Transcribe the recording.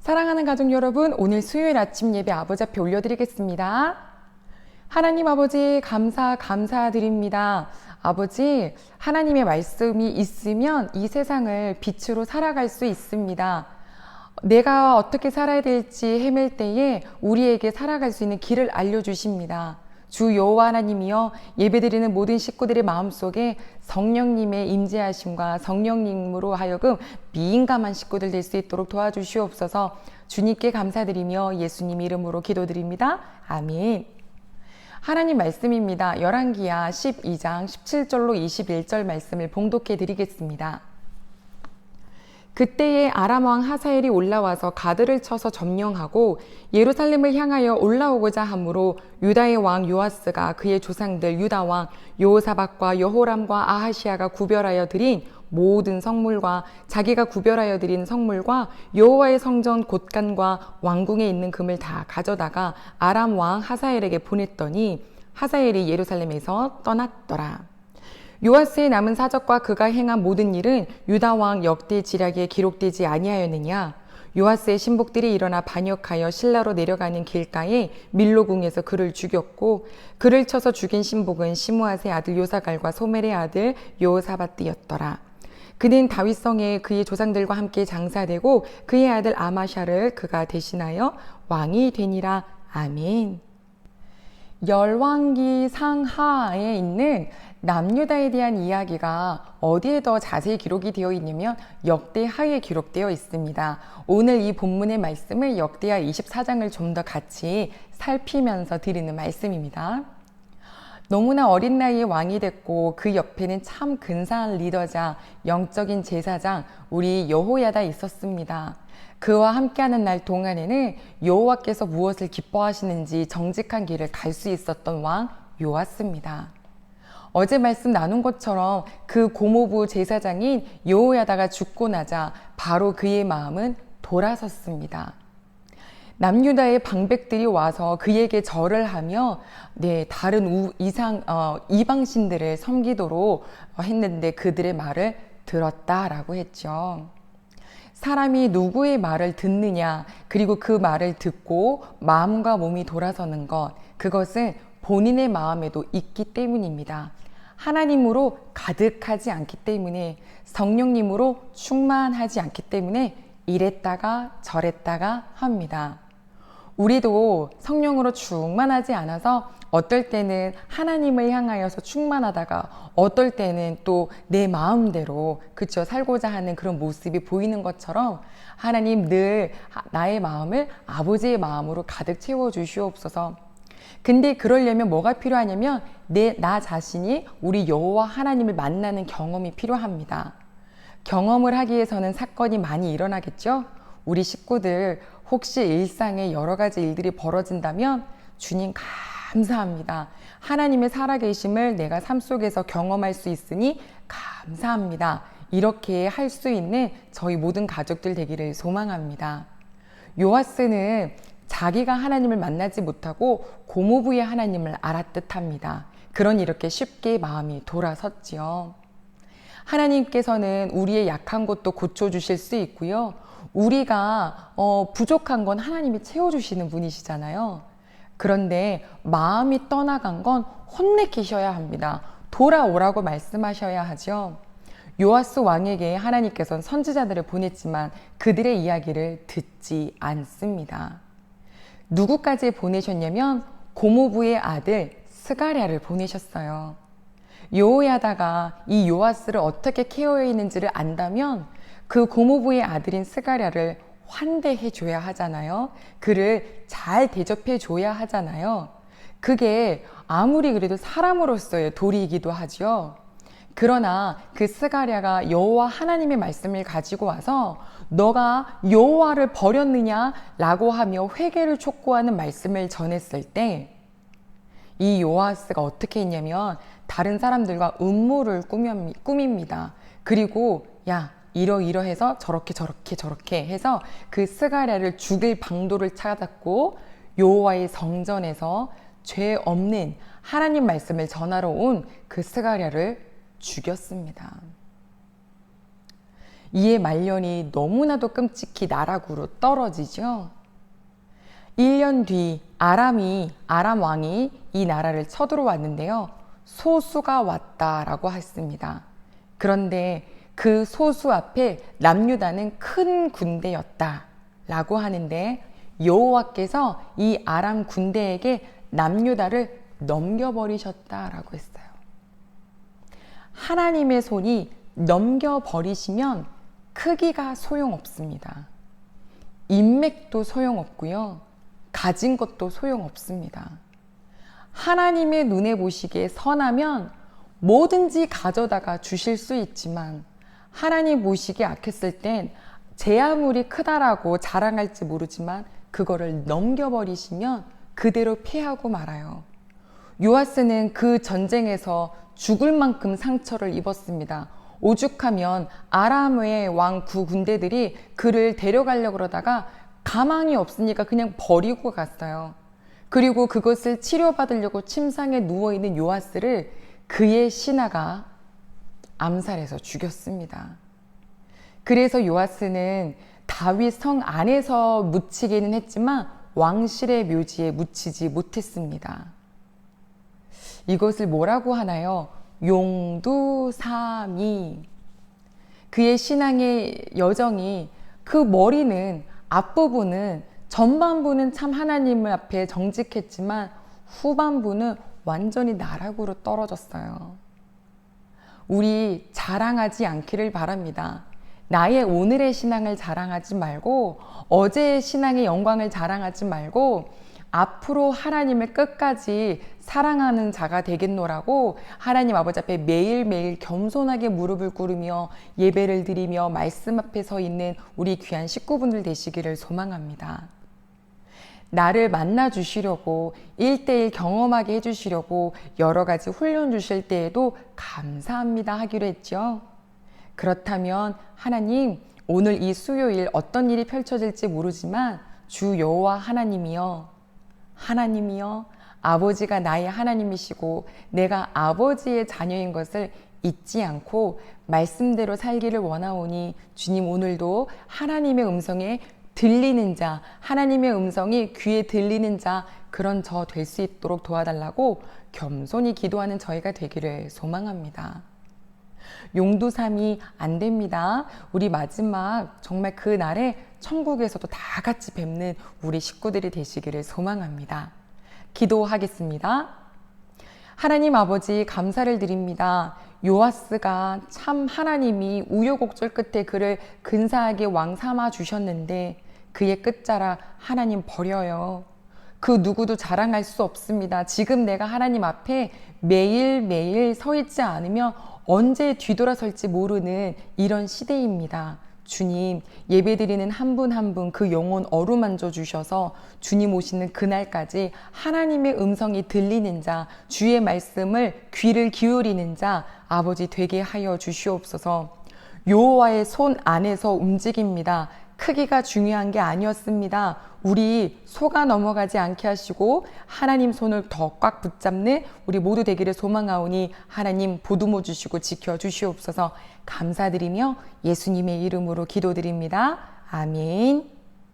사랑하는 가족 여러분, 오늘 수요일 아침 예배 아버지 앞에 올려드리겠습니다. 하나님 아버지 감사드립니다. 아버지, 하나님의 말씀이 있으면 이 세상을 빛으로 살아갈 수 있습니다. 내가 어떻게 살아야 될지 헤맬 때에 우리에게 살아갈 수 있는 길을 알려주십니다. 주 여호와 하나님이여, 예배드리는 모든 식구들의 마음속에 성령님의 임재하심과 성령님으로 하여금 민감한 식구들 될 수 있도록 도와주시옵소서. 주님께 감사드리며 예수님 이름으로 기도드립니다. 아멘. 하나님 말씀입니다. 열왕기하 12장 17절로 21절 말씀을 봉독해 드리겠습니다. 그때에 아람 왕 하사엘이 올라와서 가드를 쳐서 점령하고 예루살렘을 향하여 올라오고자 하므로 유다의 왕 요아스가 그의 조상들 유다 왕 여호사밧과 여호람과 아하시아가 구별하여 드린 모든 성물과 자기가 구별하여 드린 성물과 여호와의 성전 곳간과 왕궁에 있는 금을 다 가져다가 아람 왕 하사엘에게 보냈더니 하사엘이 예루살렘에서 떠났더라. 요아스의 남은 사적과 그가 행한 모든 일은 유다 왕 역대 지략에 기록되지 아니하였느냐? 요아스의 신복들이 일어나 반역하여 실라로 내려가는 길가에 밀로궁에서 그를 죽였고, 그를 쳐서 죽인 신복은 시므앗의 아들 요사갈과 소멜의 아들 여호사밧이었더라. 그는 다윗성에 그의 조상들과 함께 장사되고 그의 아들 아마샤를 그가 대신하여 왕이 되니라. 아멘. 열왕기 상하에 있는 남유다에 대한 이야기가 어디에 더 자세히 기록이 되어 있냐면 역대하에 기록되어 있습니다. 오늘 이 본문의 말씀을 역대하 24장을 좀 더 같이 살피면서 드리는 말씀입니다. 너무나 어린 나이에 왕이 됐고 그 옆에는 참 근사한 리더자, 영적인 제사장 우리 여호야다 있었습니다. 그와 함께하는 날 동안에는 여호와께서 무엇을 기뻐하시는지 정직한 길을 갈 수 있었던 왕 요아스입니다. 어제 말씀 나눈 것처럼 그 고모부 제사장인 여호야다가 죽고 나자 바로 그의 마음은 돌아섰습니다. 남유다의 방백들이 와서 그에게 절을 하며 다른 이방신들을 섬기도록 했는데 그들의 말을 들었다라고 했죠. 사람이 누구의 말을 듣느냐, 그리고 그 말을 듣고 마음과 몸이 돌아서는 것, 그것은 본인의 마음에도 있기 때문입니다. 하나님으로 가득하지 않기 때문에, 성령님으로 충만하지 않기 때문에 이랬다가 저랬다가 합니다. 우리도 성령으로 충만하지 않아서 어떨 때는 하나님을 향하여서 충만하다가 어떨 때는 또 내 마음대로 살고자 하는 그런 모습이 보이는 것처럼 하나님 늘 나의 마음을 아버지의 마음으로 가득 채워주시옵소서. 근데 그러려면 뭐가 필요하냐면 나 자신이 우리 여호와 하나님을 만나는 경험이 필요합니다. 경험을 하기 위해서는 사건이 많이 일어나겠죠? 우리 식구들 혹시 일상에 여러 가지 일들이 벌어진다면 주님 감사합니다. 하나님의 살아계심을 내가 삶 속에서 경험할 수 있으니 감사합니다. 이렇게 할 수 있는 저희 모든 가족들 되기를 소망합니다. 요아스는 자기가 하나님을 만나지 못하고 고모부의 하나님을 알았듯 합니다. 그러니 이렇게 쉽게 마음이 돌아섰지요. 하나님께서는 우리의 약한 것도 고쳐주실 수 있고요. 우리가 부족한 건 하나님이 채워주시는 분이시잖아요. 그런데 마음이 떠나간 건 혼내키셔야 합니다. 돌아오라고 말씀하셔야 하죠. 요아스 왕에게 하나님께서는 선지자들을 보냈지만 그들의 이야기를 듣지 않습니다. 누구까지 보내셨냐면 고모부의 아들 스가랴를 보내셨어요. 여호야다가 이 요아스를 어떻게 케어했는지를 안다면 그 고모부의 아들인 스가랴를 환대해 줘야 하잖아요. 그를 잘 대접해 줘야 하잖아요. 그게 아무리 그래도 사람으로서의 도리이기도 하죠. 그러나 그 스가랴가 여호와 하나님의 말씀을 가지고 와서 너가 여호와를 버렸느냐라고 하며 회개를 촉구하는 말씀을 전했을 때 이 요아스가 어떻게 했냐면 다른 사람들과 음모를 꾸밉니다. 그리고 이러이러해서 저렇게 해서 그 스가랴를 죽일 방도를 찾았고 여호와의 성전에서 죄 없는 하나님 말씀을 전하러 온 그 스가랴를 죽였습니다. 이에 말년이 너무나도 끔찍히 나락으로 떨어지죠. 1년 뒤 아람 왕이 이 나라를 쳐들어왔는데요. 소수가 왔다라고 했습니다. 그런데 그 소수 앞에 남유다는 큰 군대였다라고 하는데 여호와께서 이 아람 군대에게 남유다를 넘겨버리셨다라고 했어요. 하나님의 손이 넘겨버리시면 크기가 소용없습니다. 인맥도 소용없고요. 가진 것도 소용없습니다. 하나님의 눈에 보시기에 선하면 뭐든지 가져다가 주실 수 있지만 하나님 보시기에 악했을 땐 제 아무리 크다라고 자랑할지 모르지만 그거를 넘겨버리시면 그대로 패하고 말아요. 요아스는 그 전쟁에서 죽을 만큼 상처를 입었습니다. 오죽하면 아람의 왕 두 군대들이 그를 데려가려고 그러다가 가망이 없으니까 그냥 버리고 갔어요. 그리고 그것을 치료받으려고 침상에 누워있는 요아스를 그의 신하가 암살해서 죽였습니다. 그래서 요아스는 다윗 성 안에서 묻히기는 했지만 왕실의 묘지에 묻히지 못했습니다. 이것을 뭐라고 하나요? 용두사미. 그의 신앙의 여정이 그 머리는 앞부분은 전반부는 참 하나님 앞에 정직했지만 후반부는 완전히 나락으로 떨어졌어요. 우리 자랑하지 않기를 바랍니다. 나의 오늘의 신앙을 자랑하지 말고 어제의 신앙의 영광을 자랑하지 말고 앞으로 하나님을 끝까지 사랑하는 자가 되겠노라고 하나님 아버지 앞에 매일매일 겸손하게 무릎을 꿇으며 예배를 드리며 말씀 앞에 서 있는 우리 귀한 식구분들 되시기를 소망합니다. 나를 만나 주시려고 1:1 경험하게 해주시려고 여러 가지 훈련 주실 때에도 감사합니다 하기로 했죠. 그렇다면 하나님, 오늘 이 수요일 어떤 일이 펼쳐질지 모르지만 주 여호와 하나님이여 아버지가 나의 하나님이시고 내가 아버지의 자녀인 것을 잊지 않고 말씀대로 살기를 원하오니 주님, 오늘도 하나님의 음성에 들리는 자, 하나님의 음성이 귀에 들리는 자, 그런 저 될 수 있도록 도와달라고 겸손히 기도하는 저희가 되기를 소망합니다. 용두삼이 안 됩니다. 우리 마지막 정말 그 날에 천국에서도 다 같이 뵙는 우리 식구들이 되시기를 소망합니다. 기도하겠습니다. 하나님 아버지, 감사를 드립니다. 요아스가 참 하나님이 우여곡절 끝에 그를 근사하게 왕 삼아 주셨는데 그의 끝자락 하나님 버려요. 그 누구도 자랑할 수 없습니다. 지금 내가 하나님 앞에 매일매일 서 있지 않으면 언제 뒤돌아설지 모르는 이런 시대입니다. 주님, 예배드리는 한 분 한 분 그 영혼 어루만져 주셔서 주님 오시는 그날까지 하나님의 음성이 들리는 자, 주의 말씀을 귀를 기울이는 자 아버지 되게 하여 주시옵소서. 여호와의 손 안에서 움직입니다. 크기가 중요한 게 아니었습니다. 우리 속아 넘어가지 않게 하시고 하나님 손을 더 꽉 붙잡는 우리 모두 되기를 소망하오니 하나님 보듬어 주시고 지켜 주시옵소서. 감사드리며 예수님의 이름으로 기도드립니다. 아멘.